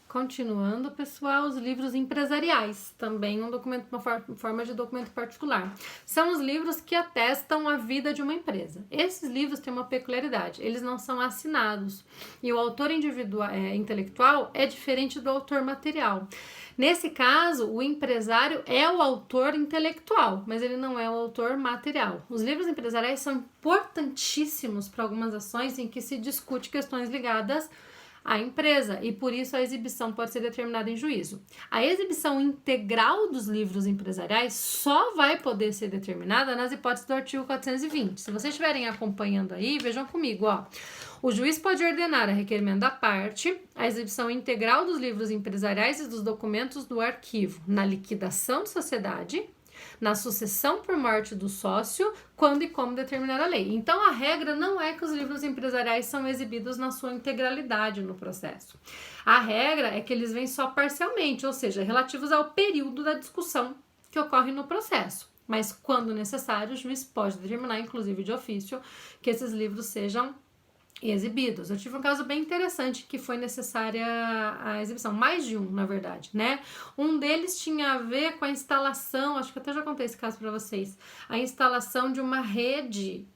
Continuando, pessoal, os livros empresariais, também um documento, uma forma de documento particular. São os livros que atestam a vida de uma empresa. Esses livros têm uma peculiaridade, eles não são assinados e o autor individual, intelectual é diferente do autor material. Nesse caso, o empresário é o autor intelectual, mas ele não é o autor material. Os livros empresariais são importantíssimos para algumas ações em que se discute questões ligadas à empresa e por isso a exibição pode ser determinada em juízo. A exibição integral dos livros empresariais só vai poder ser determinada nas hipóteses do artigo 420. Se vocês estiverem acompanhando aí, vejam comigo, ó. O juiz pode ordenar a requerimento da parte a exibição integral dos livros empresariais e dos documentos do arquivo na liquidação de sociedade, na sucessão por morte do sócio, quando e como determinar a lei. Então, a regra não é que os livros empresariais são exibidos na sua integralidade no processo. A regra é que eles vêm só parcialmente, ou seja, relativos ao período da discussão que ocorre no processo. Mas, quando necessário, o juiz pode determinar, inclusive de ofício, que esses livros sejam exibidos. Eu tive um caso bem interessante que foi necessária a exibição, mais de um, na verdade, né? Um deles tinha a ver com a instalação, acho que até já contei esse caso para vocês, a instalação de uma rede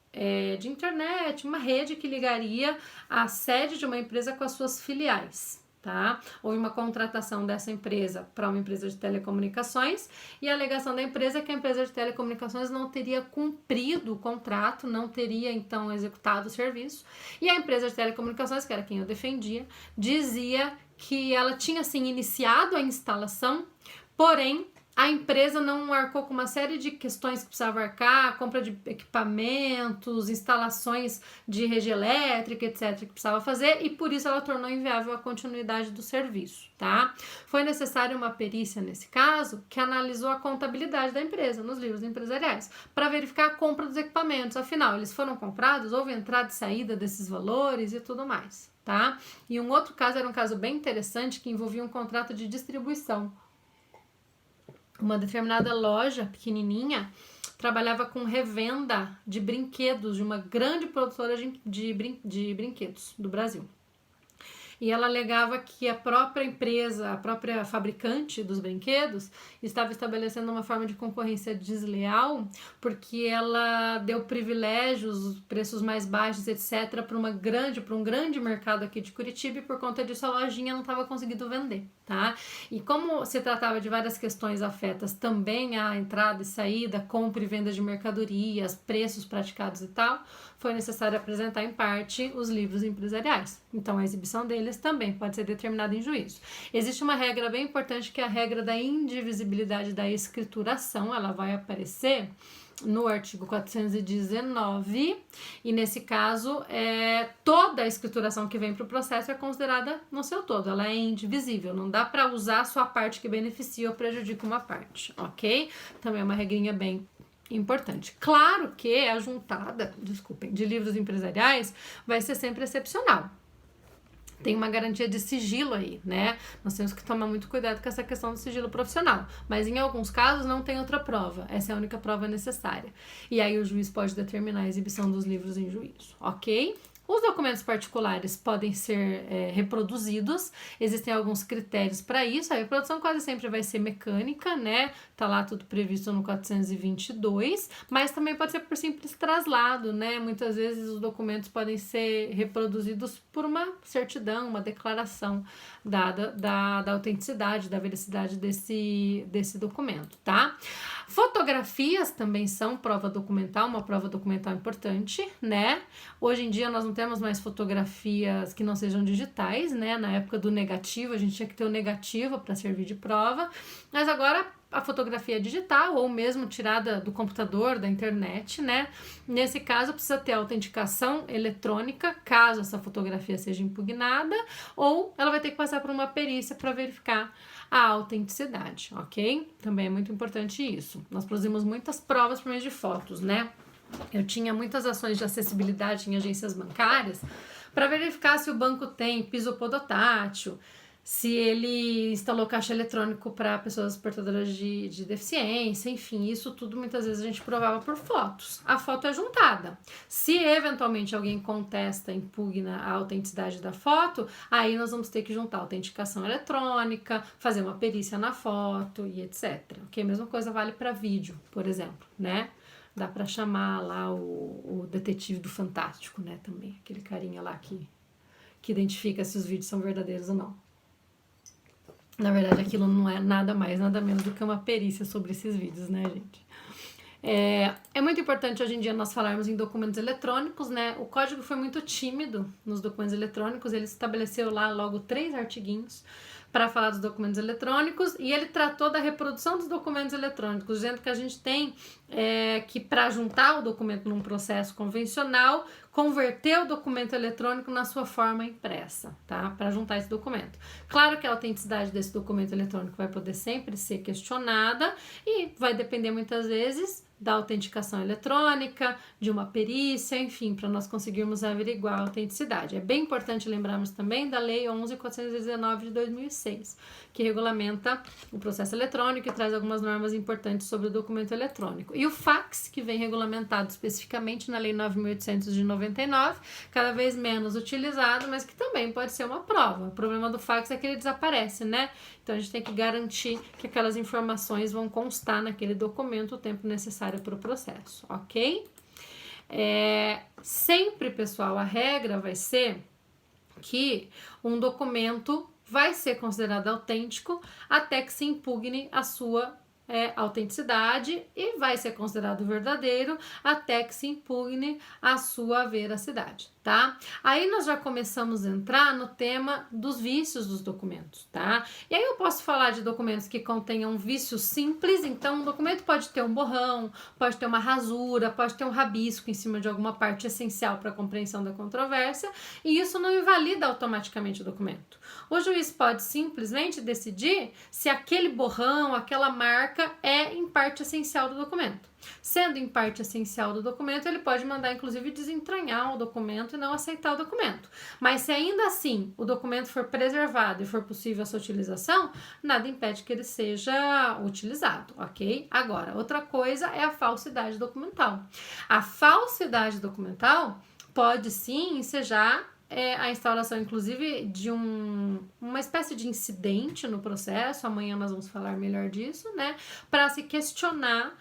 de internet, uma rede que ligaria a sede de uma empresa com as suas filiais. Tá? Houve uma contratação dessa empresa para uma empresa de telecomunicações e a alegação da empresa é que a empresa de telecomunicações não teria cumprido o contrato, não teria então executado o serviço, e a empresa de telecomunicações, que era quem eu defendia, dizia que ela tinha sim iniciado a instalação, porém a empresa não arcou com uma série de questões que precisava arcar, compra de equipamentos, instalações de rede elétrica, etc, que precisava fazer, e por isso ela tornou inviável a continuidade do serviço, tá? Foi necessária uma perícia nesse caso que analisou a contabilidade da empresa nos livros empresariais para verificar a compra dos equipamentos, afinal, eles foram comprados, houve entrada e saída desses valores e tudo mais, tá? E um outro caso era um caso bem interessante que envolvia um contrato de distribuição. Uma determinada loja pequenininha trabalhava com revenda de brinquedos de uma grande produtora de brinquedos do Brasil. E ela alegava que a própria empresa, a própria fabricante dos brinquedos, estava estabelecendo uma forma de concorrência desleal, porque ela deu privilégios, preços mais baixos, etc., para um grande mercado aqui de Curitiba, e por conta disso a lojinha não estava conseguindo vender, tá? E como se tratava de várias questões afetas também à entrada e saída, compra e venda de mercadorias, preços praticados e tal, foi necessário apresentar em parte os livros empresariais. Então, a exibição deles também pode ser determinada em juízo. Existe uma regra bem importante que é a regra da indivisibilidade da escrituração. Ela vai aparecer no artigo 419 e nesse caso toda a escrituração que vem para o processo é considerada no seu todo, ela é indivisível, não dá para usar só a parte que beneficia ou prejudica uma parte, ok? Também é uma regrinha bem importante. Claro que a juntada, de livros empresariais vai ser sempre excepcional. Tem uma garantia de sigilo aí, né? Nós temos que tomar muito cuidado com essa questão do sigilo profissional. Mas em alguns casos não tem outra prova. Essa é a única prova necessária. E aí o juiz pode determinar a exibição dos livros em juízo, ok? Os documentos particulares podem ser reproduzidos, existem alguns critérios para isso, a reprodução quase sempre vai ser mecânica, né? Tá lá tudo previsto no 422, mas também pode ser por simples traslado, né? Muitas vezes os documentos podem ser reproduzidos por uma certidão, uma declaração dada da autenticidade, da veracidade desse documento, tá? Fotografias também são prova documental, uma prova documental importante, né? Hoje em dia nós não temos mais fotografias que não sejam digitais, né? Na época do negativo, a gente tinha que ter o negativo para servir de prova, mas agora a fotografia é digital ou mesmo tirada do computador, da internet, né? Nesse caso, precisa ter autenticação eletrônica, caso essa fotografia seja impugnada, ou ela vai ter que passar por uma perícia para verificar a autenticidade, ok? Também é muito importante isso. Nós produzimos muitas provas por meio de fotos, né? Eu tinha muitas ações de acessibilidade em agências bancárias para verificar se o banco tem piso podotátil, se ele instalou caixa eletrônico para pessoas portadoras de deficiência, enfim, isso tudo muitas vezes a gente provava por fotos. A foto é juntada. Se eventualmente alguém contesta, impugna a autenticidade da foto, aí nós vamos ter que juntar a autenticação eletrônica, fazer uma perícia na foto e etc. Ok? A mesma coisa vale para vídeo, por exemplo, né? Dá para chamar lá o detetive do Fantástico, né? Também, aquele carinha lá que identifica se os vídeos são verdadeiros ou não. Na verdade, aquilo não é nada mais, nada menos do que uma perícia sobre esses vídeos, né, gente? É muito importante hoje em dia nós falarmos em documentos eletrônicos, né? O código foi muito tímido nos documentos eletrônicos, ele estabeleceu lá logo 3 artiguinhos para falar dos documentos eletrônicos e ele tratou da reprodução dos documentos eletrônicos, dizendo que a gente tem que, para juntar o documento num processo convencional, converter o documento eletrônico na sua forma impressa, tá? Para juntar esse documento. Claro que a autenticidade desse documento eletrônico vai poder sempre ser questionada e vai depender muitas vezes da autenticação eletrônica, de uma perícia, enfim, para nós conseguirmos averiguar a autenticidade. É bem importante lembrarmos também da Lei 11.419 de 2006, que regulamenta o processo eletrônico e traz algumas normas importantes sobre o documento eletrônico. E o fax, que vem regulamentado especificamente na Lei 9.800 de 99, cada vez menos utilizado, mas que também pode ser uma prova. O problema do fax é que ele desaparece, né? Então a gente tem que garantir que aquelas informações vão constar naquele documento o tempo necessário para o processo, ok? Sempre, pessoal, a regra vai ser que um documento vai ser considerado autêntico até que se impugne a sua autenticidade e vai ser considerado verdadeiro até que se impugne a sua veracidade, tá? Aí nós já começamos a entrar no tema dos vícios dos documentos, tá? E aí eu posso falar de documentos que contenham vícios simples, então um documento pode ter um borrão, pode ter uma rasura, pode ter um rabisco em cima de alguma parte essencial para a compreensão da controvérsia, e isso não invalida automaticamente o documento. O juiz pode simplesmente decidir se aquele borrão, aquela marca é em parte essencial do documento. Sendo em parte essencial do documento, ele pode mandar, inclusive, desentranhar o documento e não aceitar o documento. Mas se ainda assim o documento for preservado e for possível a sua utilização, nada impede que ele seja utilizado, ok? Agora, outra coisa é a falsidade documental. A falsidade documental pode sim ensejar a instauração, inclusive, de uma espécie de incidente no processo, amanhã nós vamos falar melhor disso, né, para se questionar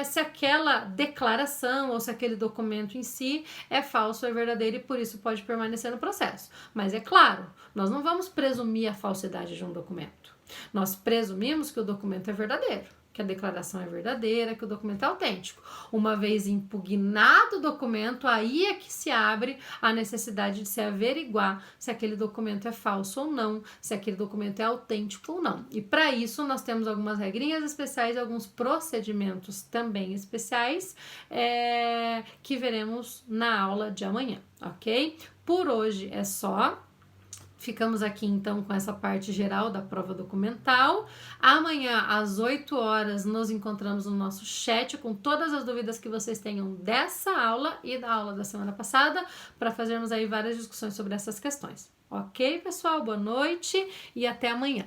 se aquela declaração ou se aquele documento em si é falso ou é verdadeiro e por isso pode permanecer no processo. Mas é claro, nós não vamos presumir a falsidade de um documento. Nós presumimos que o documento é verdadeiro, que a declaração é verdadeira, que o documento é autêntico. Uma vez impugnado o documento, aí é que se abre a necessidade de se averiguar se aquele documento é falso ou não, se aquele documento é autêntico ou não. E para isso nós temos algumas regrinhas especiais e alguns procedimentos também especiais que veremos na aula de amanhã, ok? Por hoje é só. Ficamos aqui então com essa parte geral da prova documental. Amanhã às 8 horas nos encontramos no nosso chat com todas as dúvidas que vocês tenham dessa aula e da aula da semana passada, para fazermos aí várias discussões sobre essas questões. Ok, pessoal? Boa noite e até amanhã.